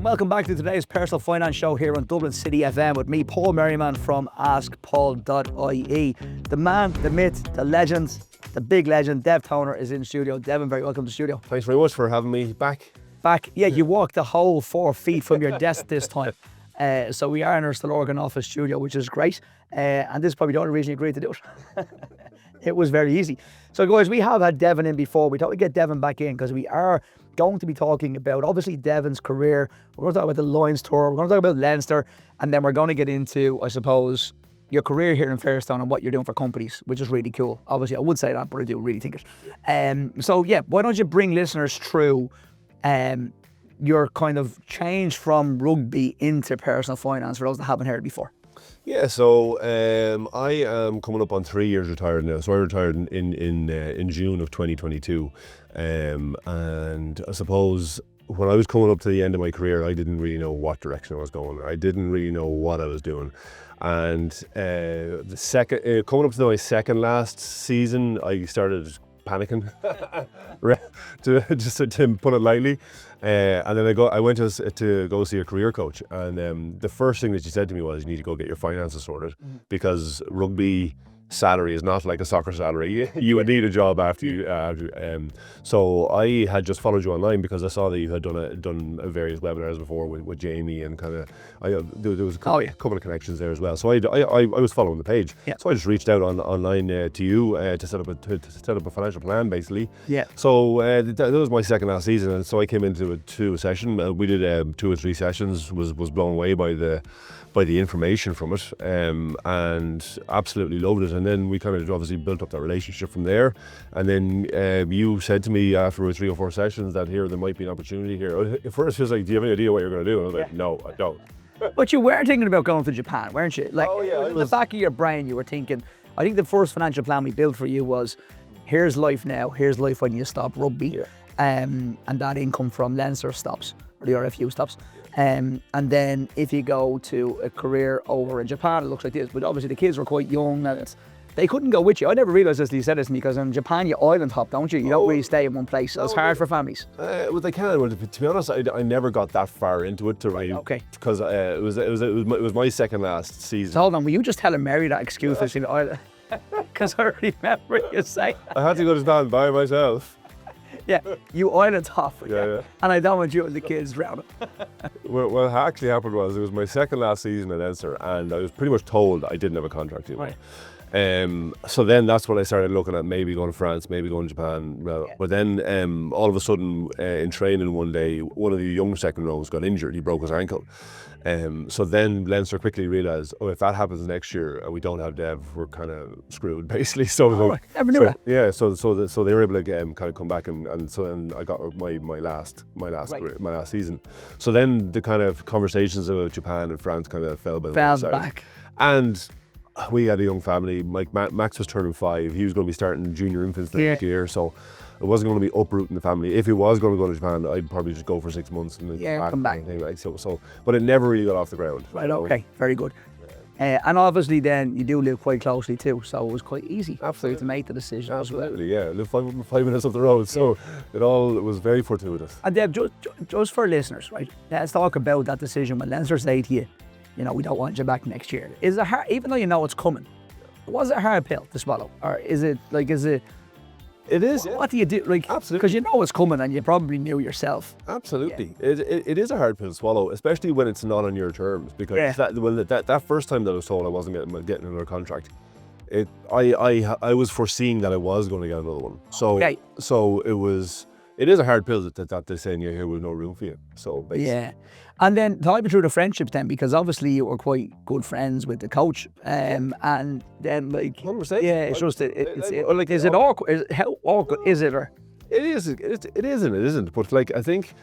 Welcome back to today's personal finance show here on Dublin City FM with me, Paul Merriman from askpaul.ie. The man, the myth, the legend, the big legend, Dev Toner is in studio. Devin, very welcome to the studio. Thanks very much for having me back. Yeah, you walked the whole 4 feet from your desk this time. So we are in our Stillorgan office studio, which is great. And this is probably the only reason you agreed to do it. It was very easy. So guys, we have had Devin in before. We thought we'd get Devin back in because we are going to be talking about, obviously, Devin's career. We're going to talk about the Leinster tour. We're going to talk about Leinster. And then we're going to get into, I suppose, your career here in Fairstone and what you're doing for companies, which is really cool. Obviously, I would say that, but I do really think it. So yeah, why don't you bring listeners through your kind of change from rugby into personal finance for those that haven't heard it before? Yeah, so I am coming up on 3 years retired now. So I retired in June of 2022, and I suppose when I was coming up to the end of my career, I didn't really know what direction I was going. I didn't really know what I was doing, and coming up to my second last season, I started panicking, to put it lightly. And then I went to go see a career coach, and the first thing that she said to me was, you need to go get your finances sorted, because rugby salary is not like a soccer salary. You would need a job after you. So I had just followed you online because I saw that you had done various webinars before with Jamie, and kind of there was a couple of connections there as well. So I was following the page. Yeah. So I just reached out online to you to set up a financial plan, basically. Yeah. So that was my second last season, and so I came into a session. We did 2 or 3 sessions. Was blown away by the information from it, and absolutely loved it. And then we kind of obviously built up that relationship from there. And then you said to me after 3 or 4 sessions that there might be an opportunity here. At first, it was like, do you have any idea what you're going to do? And I was like, no, I don't. But you were thinking about going to Japan, weren't you? Like, in the back of your brain, you were thinking, I think the first financial plan we built for you was, here's life now, here's life when you stop rugby. Yeah. And that income from Leinster stops, or the RFU stops. And then if you go to a career over in Japan, it looks like this. But obviously the kids were quite young, and they couldn't go with you. I never realised this until you said this to me, because in Japan you island hop, don't you? You don't really stay in one place. So it's hard for families. Well, they can. Well, to be honest, I never got that far into it to really. Okay. Because it was my second last season. So hold on, were you just telling Mary that excuse that she's island? Because I remember you saying that. I had to go to Japan by myself. Yeah, you island hop. Yeah. And I don't want you and the kids round it. Well, what actually happened was, it was my second last season at Leinster, and I was pretty much told I didn't have a contract anymore. Right. So then that's when I started looking at maybe going to France, maybe going to Japan. But then all of a sudden, in training one day, one of the young second rows got injured. He broke his ankle. So then Leinster quickly realised, if that happens next year and we don't have Dev, we're kind of screwed, basically. So never knew that. Yeah, so they were able to kind of come back, and then I got my last season. So then the kind of conversations about Japan and France kind of fell back. And we had a young family. Max was turning 5. He was going to be starting junior infants next year, so it wasn't going to be uprooting the family. If he was going to go to Japan, I'd probably just go for 6 months and then come back. Anyway, but it never really got off the ground. Right, okay, very good. And obviously then you do live quite closely too, so it was quite easy for you to make the decision. Absolutely, yeah. I live 5 minutes up the road, so it was very fortuitous. And Deb, just for listeners, right, let's talk about that decision when Leinster say to you, we don't want you back next year. Is it hard, even though you know it's coming, was it a hard pill to swallow? Or is it? It is. What do you do? Absolutely. Because you know it's coming, and you probably knew yourself. Absolutely. Yeah. It is a hard pill to swallow, especially when it's not on your terms. Because that first time that I was told I wasn't getting another contract, I was foreseeing that I was going to get another one. So it is a hard pill that they're saying, here was no room for you. So basically. Yeah. And then talk me through the friendships then, because obviously you were quite good friends with the coach, and then 100%. Yeah, it's just is it awkward? How awkward is it? Or it is. It isn't. It isn't. But I think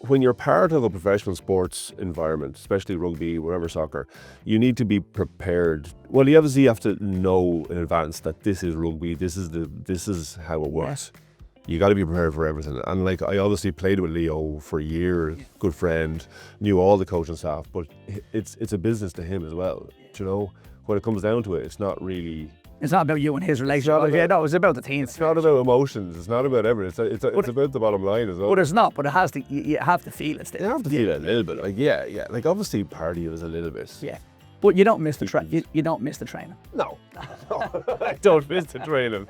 when you're part of a professional sports environment, especially rugby, wherever soccer, you need to be prepared. Well, you obviously have to know in advance that this is rugby. This is how it works. Yeah. You got to be prepared for everything. And I obviously played with Leo for a year, good friend, knew all the coaching staff, but it's a business to him as well. When it comes down to it, it's not really It's not about you and his relationship. No, it's about the teens. It's not about emotions. It's not about everything. It's about the bottom line as well. But it's not. But it has to. You have to feel it still. You have to feel it a little bit. Like yeah. Like obviously part of you is a little bit. Yeah. But you don't miss the you don't miss the training. No. I don't miss the training.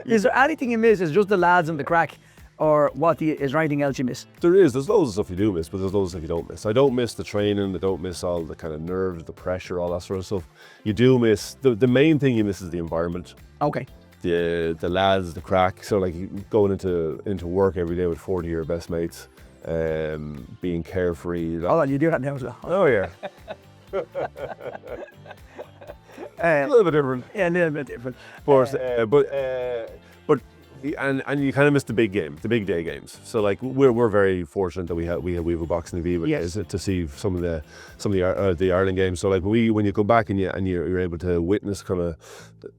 Is there anything you miss? Is it just the lads and the crack? Or is there anything else you miss? There's loads of stuff you do miss, but there's loads of stuff you don't miss. I don't miss the training, I don't miss all the kind of nerves, the pressure, all that sort of stuff. You do miss, the main thing you miss is the environment. Okay. The lads, the crack. So like going into work every day with 40 of your best mates, being carefree. Hold on, you do that now as well. Oh yeah. A little bit different. Yeah, a little bit different. But you kind of miss the big game, the big day games. So like we're very fortunate that we have a box in the V to see some of the Ireland games. So like when you go back and you're able to witness kind of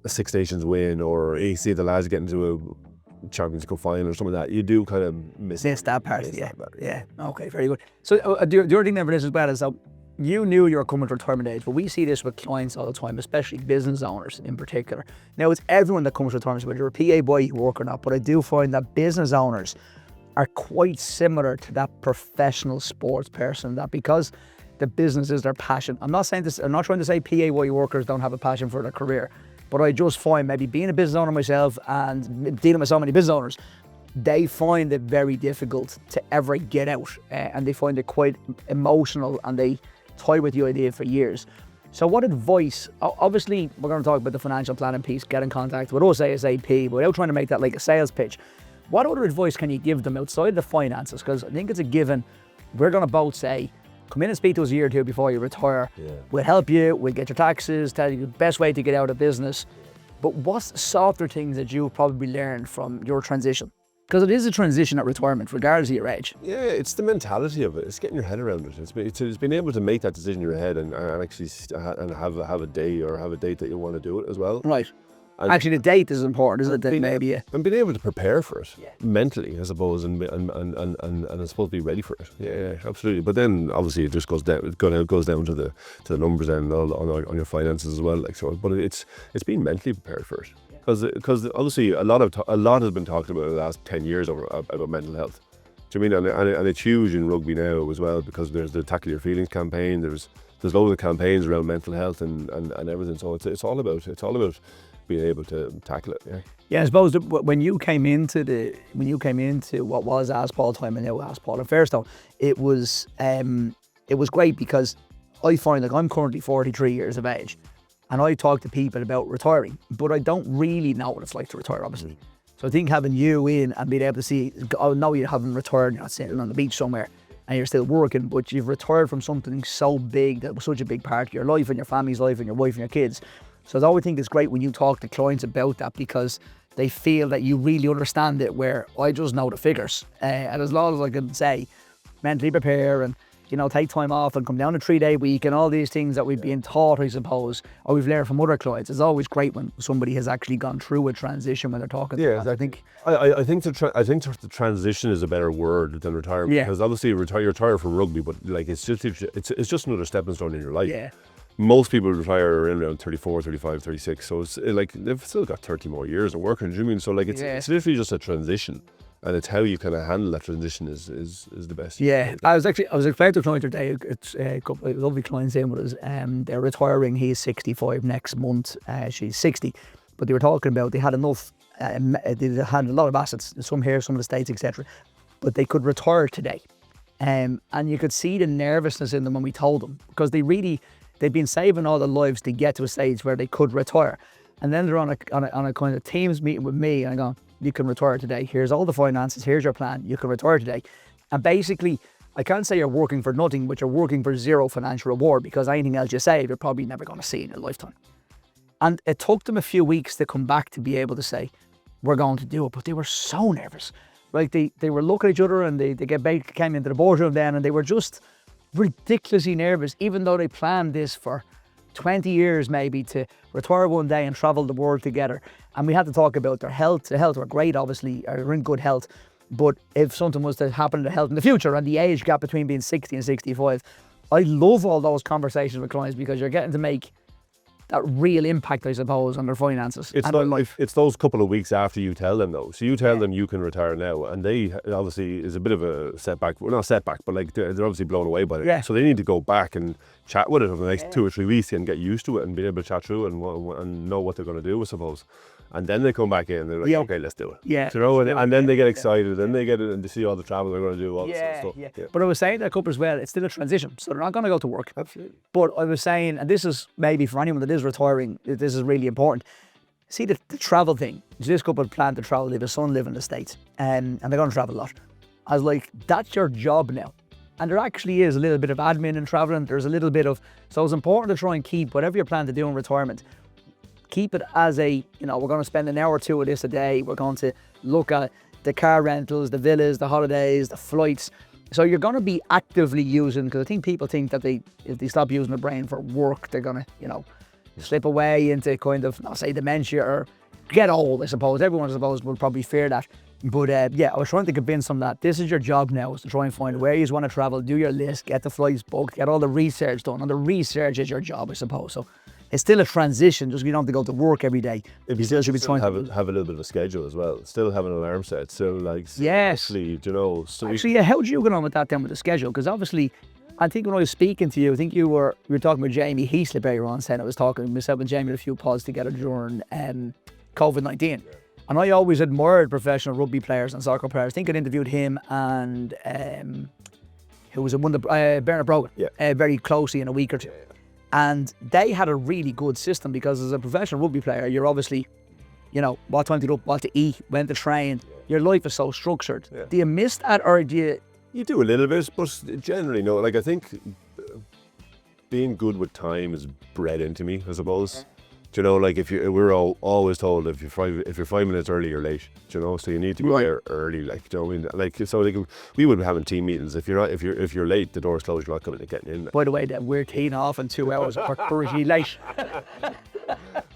a Six Nations win, or you see the lads get into a Champions Cup final or something like that, you do kind of miss that part. Yeah. Okay, very good. So the other thing for this as well is that you knew you were coming to retirement age, but we see this with clients all the time, especially business owners in particular. Now, it's everyone that comes to retirement, whether you're a PA boy work or not, but I do find that business owners are quite similar to that professional sports person, that because the business is their passion. I'm not trying to say PA boy workers don't have a passion for their career, but I just find maybe being a business owner myself and dealing with so many business owners, they find it very difficult to ever get out, and they find it quite emotional, and they toy with the idea for years. So what advice, obviously we're going to talk about the financial planning piece, get in contact with us ASAP, but without trying to make that like a sales pitch, what other advice can you give them outside the finances? Because I think it's a given, we're going to both say, come in and speak to us a year or two before you retire. We'll help you, we'll get your taxes, tell you the best way to get out of business. But what's the softer things that you've probably learned from your transition? Because it is a transition at retirement, regardless of your age. Yeah, it's the mentality of it. It's getting your head around it. It's being able to make that decision in your head and actually have a day or have a date that you want to do it as well. Right. And actually, the date is important, isn't it? And being able to prepare for it mentally, I suppose, and I'm supposed to be ready for it. Yeah, absolutely. But then obviously it just goes down. It goes down to the numbers and on your finances as well. Like so, but it's being mentally prepared for it. Because obviously a lot has been talked about in the last 10 years about mental health. Do you mean? And it's huge in rugby now as well, because there's the Tackle Your Feelings campaign. There's loads of campaigns around mental health and everything. So it's all about being able to tackle it. Yeah, I suppose when you came into what was askpaul time and now askpaul and Fairstone, it was great, because I find, like, I'm currently 43 years of age. And I talk to people about retiring, but I don't really know what it's like to retire, obviously. So I think having you in and being able to see, I know you haven't retired, you're not sitting on the beach somewhere and you're still working, but you've retired from something so big that was such a big part of your life and your family's life and your wife and your kids. So I always think it's great when you talk to clients about that, because they feel that you really understand it, where I just know the figures. And as long as I can say, mentally prepare and take time off and come down a 3-day week and all these things that we've been taught, I suppose, or we've learned from other clients. It's always great when somebody has actually gone through a transition when they're talking. Yeah, I think the transition is a better word than retirement, because obviously you retire from rugby, but like it's just another stepping stone in your life. Yeah. Most people retire around 34, 35, 36, so it's like they've still got 30 more years of working. Do you mean? So like it's literally just a transition. And it's how you kind of handle that transition is the best. Yeah, I was explaining to a client today. It's a couple of lovely clients in with us. They're retiring. He's 65 next month. She's 60. But they were talking about they had enough. They had a lot of assets, some here, some in the States, etc. But they could retire today, and you could see the nervousness in them when we told them, because they'd been saving all their lives to get to a stage where they could retire, and then they're on a kind of Teams meeting with me, and I go, you can retire today. Here's all the finances. Here's your plan. You can retire today. And basically, I can't say you're working for nothing, but you're working for zero financial reward, because anything else you save, you're probably never going to see in your lifetime. And it took them a few weeks to come back to be able to say, we're going to do it. But they were so nervous. Like they were looking at each other, and they came into the boardroom then, and they were just ridiculously nervous, even though they planned this for 20 years maybe, to retire one day and travel the world together. And we had to talk about their health. Their health were great, obviously, are in good health. But if something was to happen to their health in the future, and the age gap between being 60 and 65, I love all those conversations with clients, because you're getting to make that real impact, I suppose, on their finances It's and their not, life. it's those couple of weeks after you tell them though. So you tell them you can retire now, and they obviously is a bit of a setback. Well, not setback, but like they're obviously blown away by it. Yeah. So they need to go back and chat with it over the next 2 or 3 weeks and get used to it and be able to chat through it and know what they're going to do, I suppose. And then they come back in and they're like, okay, let's do it. Yeah. You know, and then they get excited, then they get it and they see all the travel they're going to do, all this sort of stuff. Yeah. But I was saying to a couple as well, it's still a transition. So they're not going to go to work. Absolutely. But I was saying, and this is maybe for anyone that is retiring, this is really important. See the travel thing. This couple plan to travel, they have a son living in the States, and they're going to travel a lot. I was like, that's your job now. And there actually is a little bit of admin in traveling. There's a little bit of, so it's important to try and keep whatever you plan to do in retirement, keep it as a, we're going to spend an hour or two of this a day. We're going to look at the car rentals, the villas, the holidays, the flights. So you're going to be actively using, because I think people think that if they stop using the brain for work, they're going to, slip away into kind of, not say dementia or get old, I suppose. Everyone, I suppose, will probably fear that. But I was trying to convince them that this is your job now, is to try and find where you want to travel, do your list, get the flights booked, get all the research done. And the research is your job, I suppose. So it's still a transition, just you don't have to go to work every day. You still should be trying to have a little bit of a schedule as well. Still have an alarm set. So like, yes. Actually, how did you get on with that then with the schedule? Because obviously, I think when I was speaking to you, I think we were talking with Jamie Heaslip earlier on, saying I was talking myself and Jamie had a few pods together during COVID-19. And I always admired professional rugby players and soccer players. I think I interviewed him and who was one of the Bernard Brogan very closely in a week or two. And they had a really good system, because as a professional rugby player, you're obviously, what time to get up, what to eat, when to train. Your life is so structured. Yeah. Do you miss that, or do you? You do a little bit, but generally no. Like I think being good with time is bred into me, I suppose. Like we're always told if you're 5 minutes early, you're late. So you need to be there early. We would be having team meetings. If you're late, the door's closed. You're not coming and getting in. By the way, we're teeing off in 2 hours. We're currently late.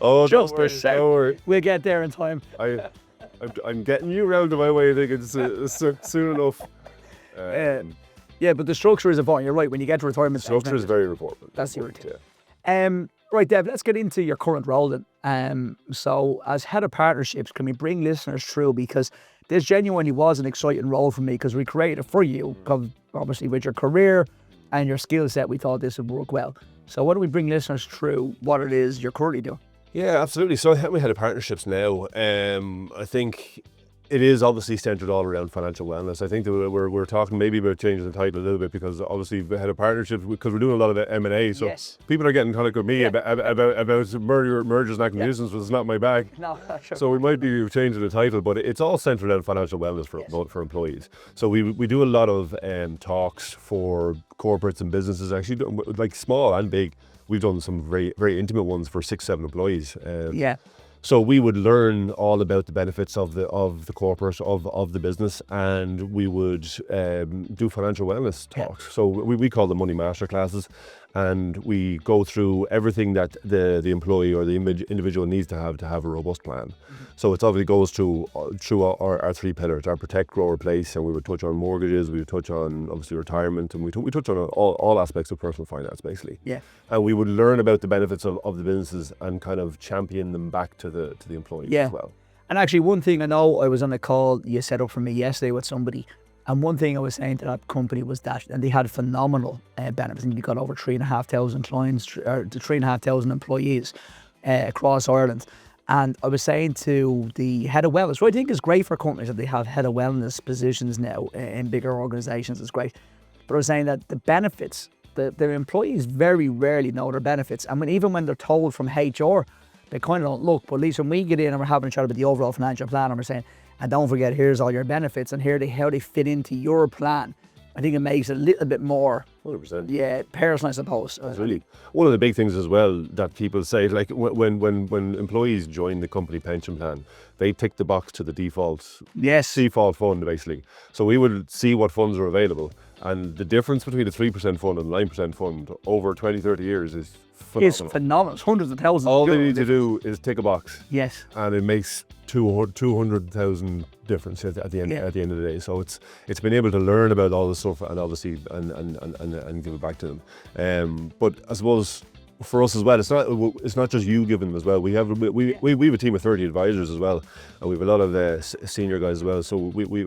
Oh, just a second. We'll get there in time. I'm getting you round to my way. I think it's soon enough. But the structure is important. You're right. When you get to retirement, structure is very important. That's the routine. Yeah. Right, Dev, let's get into your current role then. So as head of partnerships, can we bring listeners through, because this genuinely was an exciting role for me, because we created it for you, obviously with your career and your skill set, we thought this would work well. So why don't we bring listeners through what it is you're currently doing? Yeah, absolutely. So I help me head of partnerships now. I think it is obviously centred all around financial wellness. I think that we're talking maybe about changing the title a little bit, because obviously we had a partnership, because we're doing a lot of M&A. So people are getting kind of like me about mergers and acquisitions, but it's not my bag. No, not sure. So we might be changing the title, but it's all centred around financial wellness for employees. So we do a lot of talks for corporates and businesses, actually, like small and big. We've done some very, very intimate ones for 6-7 employees. So we would learn all about the benefits of the corporate, of the business, and we would do financial wellness talks. So we call them money master classes, and we go through everything that the employee or the individual needs to have a robust plan. Mm-hmm. So it obviously goes through our 3 pillars: our protect, grow, replace, and we would touch on mortgages, we would touch on obviously retirement, and we touch on all aspects of personal finance basically. Yeah. And we would learn about the benefits of the businesses and kind of champion them back to the employees as well. And actually, one thing I know, I was on a call you set up for me yesterday with somebody, and one thing I was saying to that company was that, and they had phenomenal benefits. I think they got over 3,500 clients, or 3,500 employees across Ireland. And I was saying to the head of wellness, what I think is great for companies that they have head of wellness positions now in bigger organisations, is great. But I was saying that the benefits, their employees very rarely know their benefits. And even when they're told from HR, they kind of don't look. But at least when we get in and we're having a chat about the overall financial plan, and we're saying, and don't forget, here's all your benefits, and how they fit into your plan, I think it makes it a little bit more 100%. Personal, I suppose. That's really one of the big things as well that people say, like when employees join the company pension plan, they tick the box to the default fund basically. So we would see what funds are available, and the difference between a 3% fund and a 9% fund over 20-30 years is phenomenal. It's phenomenal. It's hundreds of thousands. All they need to do is tick a box. Yes. And it makes 200,000 difference at the end of the day. So it's been able to learn about all this stuff and obviously and give it back to them. But I suppose for us as well, it's not just you giving them as well. We have a team of 30 advisors as well, and we have a lot of senior guys as well. So we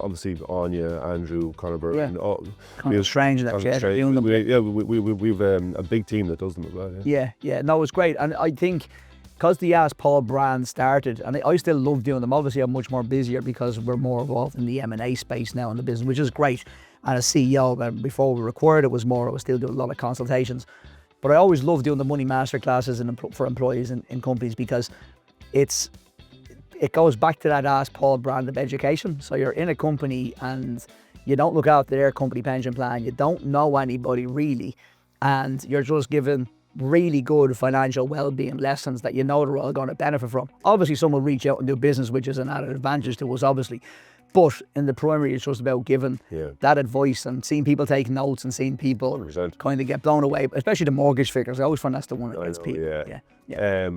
obviously Anya, Andrew, Conor, and all. Kind of strange that doing them. We've a big team that does them as well. Yeah. No, it's great, and I think because the Ask Paul brand started, and I still love doing them. Obviously, I'm much more busier because we're more involved in the M&A space now in the business, which is great. And as CEO, before we required I was still doing a lot of consultations. But I always love doing the money masterclasses for employees in companies, because it goes back to that Ask Paul brand of education. So you're in a company and you don't look after their company pension plan, you don't know anybody really, and you're just given really good financial well-being lessons that you know they're all going to benefit from. Obviously, some will reach out and do business, which is an added advantage to us, obviously. But in the primary, it's just about giving that advice and seeing people take notes and seeing people 100%. kind of get blown away, especially the mortgage figures. I always find that's the one that gets people. Yeah.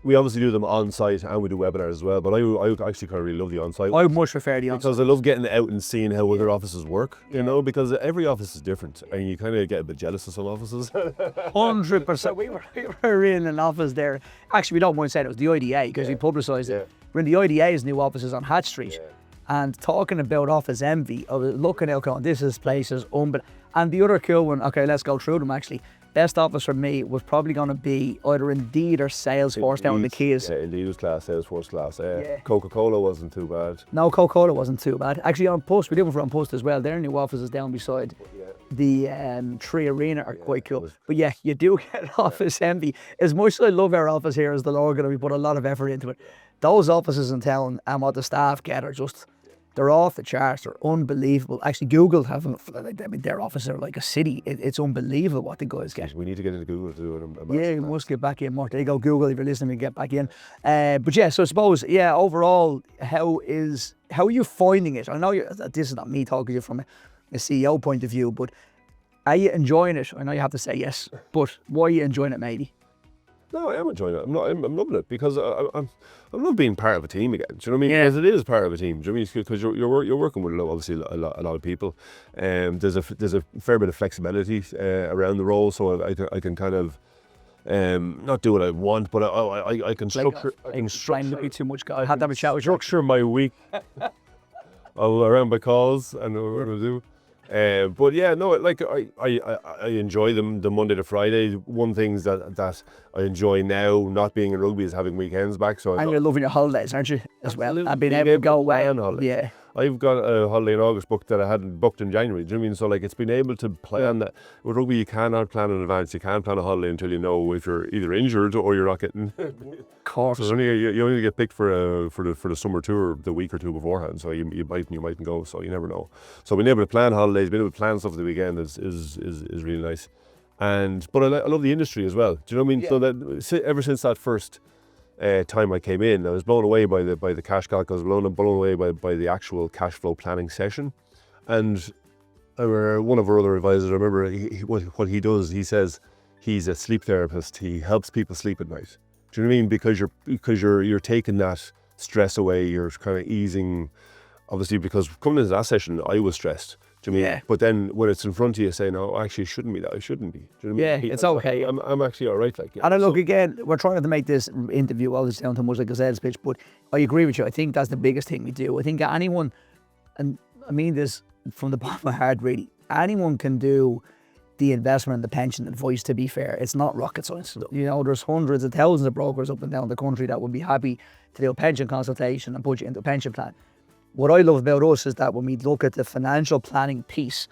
We obviously do them on site and we do webinars as well, but I actually kind of really love the on site. I much prefer the on site. Because I love getting out and seeing how other offices work, you know, because every office is different and you kind of get a bit jealous of some offices. 100%. We were in an office there. Actually, we don't mind saying it was the IDA because we publicised it. We're in the IDA's new offices on Hatch Street. And talking about office envy, I was looking out going, this place is unbelievable. And the other cool one, okay, let's go through them actually. Best office for me was probably going to be either Indeed or Salesforce down in the Keys. Yeah, Indeed was class, Salesforce class. Coca-Cola wasn't too bad. No, Coca-Cola wasn't too bad. Actually, on Post, we did one for on Post as well. Their new offices down beside the Tree Arena are quite cool. But yeah, you do get office envy. As much as I love our office here as the Lorgan, we put a lot of effort into it. Those offices in town and what the staff get are just... they're off the charts. They're unbelievable. Actually, Google their offices are like a city. It's unbelievable what the guys get. We need to get into Google to do it. We must get back in more. There you go, Google. If you're listening, we get back in. But yeah, so I suppose, overall, how are you finding it? I know this is not me talking to you from a CEO point of view, but are you enjoying it? I know you have to say yes, but why are you enjoying it, matey? No, I am enjoying it. I'm loving it because I'm love being part of a team again. Do you know what I mean? Because it is part of a team. Do you know what I mean? Because you're working with obviously a lot of people. There's a fair bit of flexibility around the role, so I can kind of not do what I want, but I can structure. Too much. I had to have a chat with you. Structure my week around my calls and what we're gonna do. But yeah, no, like I enjoy them the Monday to Friday. One thing that I enjoy now, not being in rugby, is having weekends back. So you're loving your holidays, aren't you? As well, and being able to go away on holiday. Yeah. I've got a holiday in August booked that I hadn't booked in January. Do you know what I mean? So like it's been able to plan that. With rugby, you cannot plan in advance. You can't plan a holiday until you know if you're either injured or you're not getting. Of course. So you only get picked for the summer tour the week or two beforehand. So you mightn't go. So you never know. So being able to plan holidays, being able to plan stuff for the weekend is really nice. But I love the industry as well. Do you know what I mean? Yeah. So that ever since that first time I came in, I was blown away by the cash calc. I was blown away by the actual cash flow planning session. And one of our other advisors, I remember what he does. He says he's a sleep therapist. He helps people sleep at night. Do you know what I mean? Because you're taking that stress away. You're kind of easing. Obviously, because coming into that session, I was stressed. Do you know what I mean? But then when it's in front of you, saying, "No, actually, it shouldn't be that. I shouldn't be." Do you know what I mean? It's okay. I'm actually all right. And look, again, we're trying to make this interview all this sound too much like a sales pitch, but I agree with you. I think that's the biggest thing we do. I think anyone, and I mean this from the bottom of my heart, really, anyone can do the investment and the pension advice. To be fair, it's not rocket science. No. You know, there's hundreds of thousands of brokers up and down the country that would be happy to do a pension consultation and put you into a pension plan. What I love about us is that when we look at the financial planning piece,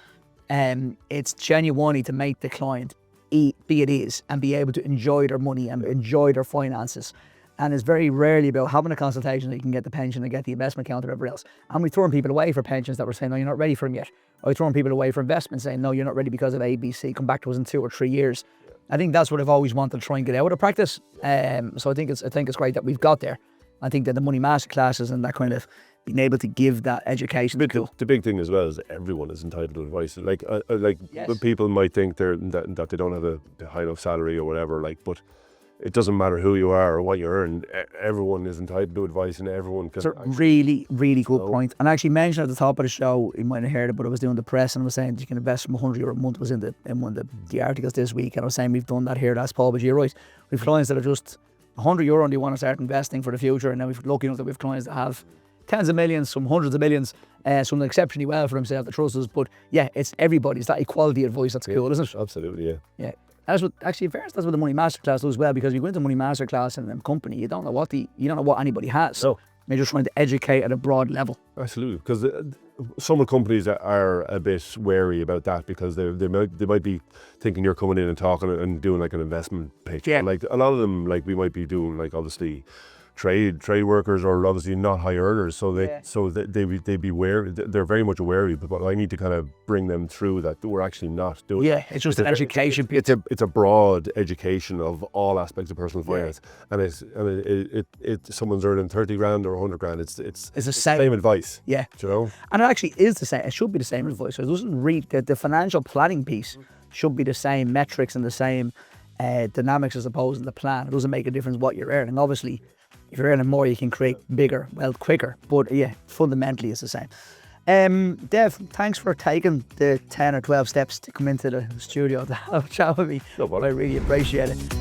it's genuinely to make the client be at ease and be able to enjoy their money and enjoy their finances. And it's very rarely about having a consultation that you can get the pension and get the investment account or whatever else. And we're throwing people away for pensions that were saying, no, you're not ready for them yet. Or we're throwing people away for investments saying, no, you're not ready because of ABC. Come back to us in 2 or 3 years. I think that's what I've always wanted to try and get out of practice. So I think it's great that we've got there. I think that the money masterclasses and that kind of being able to give that education. The big thing as well is everyone is entitled to advice. Yes. People might think that they don't have a high enough salary or whatever. But it doesn't matter who you are or what you earn. Everyone is entitled to advice, and everyone can. It's a really, really good point. And I actually mentioned at the top of the show, you might have heard it, but I was doing the press and I was saying you can invest from €100 a month. Was in one of the articles this week, and I was saying we've done that here at askpaul, but you're right. We've clients that are just €100 and they want to start investing for the future, and then we've lucky enough that we've clients that have tens of millions, some hundreds of millions, some exceptionally well for themselves, the trust us. But yeah, it's everybody's that equality advice. That's cool, isn't it? Absolutely, yeah. Yeah. That's what actually first. That's what the money masterclass does as well, because you go into money masterclass in a company, you don't know what anybody has. No. You're just trying to educate at a broad level. Absolutely, because some companies are a bit wary about that, because they might be thinking you're coming in and talking and doing like an investment pitch. Yeah. Like a lot of them, like we might be doing like obviously trade workers, or obviously not high earners, so they be wary. They're very much wary, but I need to kind of bring them through that we're actually not doing. Yeah, it's just an education. It's a broad education of all aspects of personal finance, and it's someone's earning 30 grand or 100 grand. It's the same advice. Yeah, you know, and it actually is the same. It should be the same advice. So it doesn't read the financial planning piece should be the same metrics and the same dynamics as opposed to the plan. It doesn't make a difference what you're earning. Obviously, if you're earning more, you can create bigger wealth quicker. But yeah, fundamentally, it's the same. Dev, thanks for taking the 10 or 12 steps to come into the studio to have a chat with me. No bother. I really appreciate it.